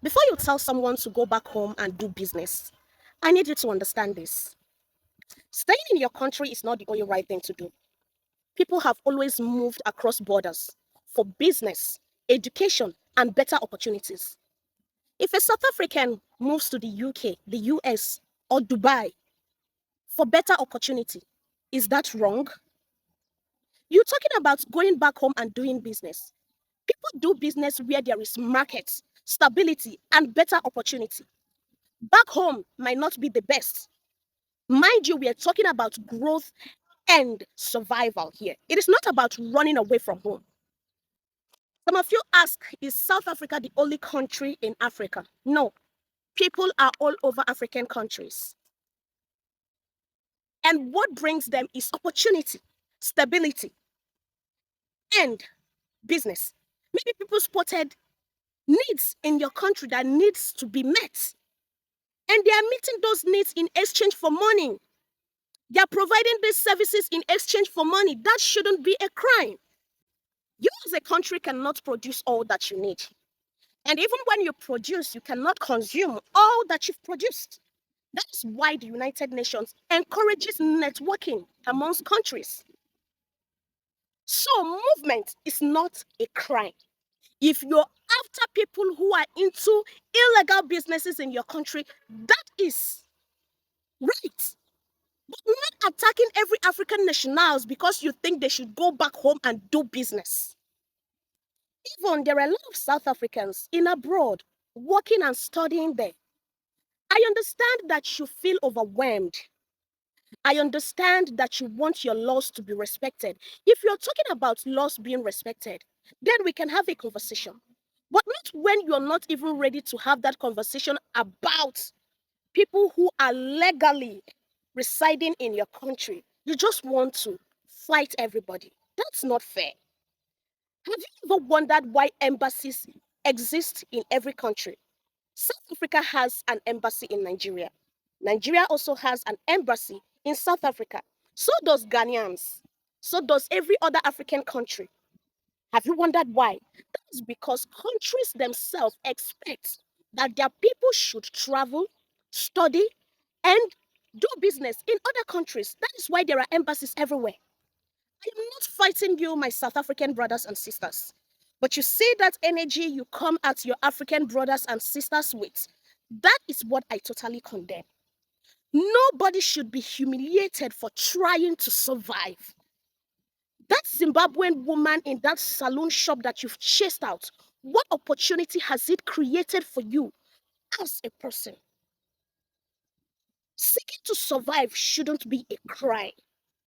Before you tell someone to go back home and do business, I need you to understand this. Staying in your country is not the only right thing to do. People have always moved across borders for business, education, and better opportunities. If a South African moves to the UK, the US, or Dubai for better opportunity, is that wrong? You're talking about going back home and doing business. People do business where there is market, stability, and better opportunity. Back home might not be the best. Mind you, we are talking about growth and survival here. It is not about running away from home. Some of you ask, is South Africa the only country in Africa? No. People are all over African countries. And what brings them is opportunity, stability, and business. Maybe people spotted needs in your country that needs to be met. And they are meeting those needs in exchange for money. They are providing these services in exchange for money. That shouldn't be a crime. You as a country cannot produce all that you need. And even when you produce, you cannot consume all that you've produced. That is why the United Nations encourages networking amongst countries. So, movement is not a crime. If you're after people who are into illegal businesses in your country, that is right. But not attacking every African nationals because you think they should go back home and do business. Even there are a lot of South Africans in abroad working and studying there. I understand that you feel overwhelmed. I understand that you want your laws to be respected. If you're talking about laws being respected, then we can have a conversation. But not when you're not even ready to have that conversation about people who are legally residing in your country. You just want to fight everybody. That's not fair. Have you ever wondered why embassies exist in every country? South Africa has an embassy in Nigeria. Nigeria also has an embassy in South Africa. So does Ghanaians. So does every other African country. Have you wondered why? That's because countries themselves expect that their people should travel, study, and do business in other countries. That is why there are embassies everywhere. I am not fighting you, my South African brothers and sisters. But you see that energy you come at your African brothers and sisters with. That is what I totally condemn. Nobody should be humiliated for trying to survive. That Zimbabwean woman in that saloon shop that you've chased out, what opportunity has it created for you as a person? Seeking to survive shouldn't be a crime.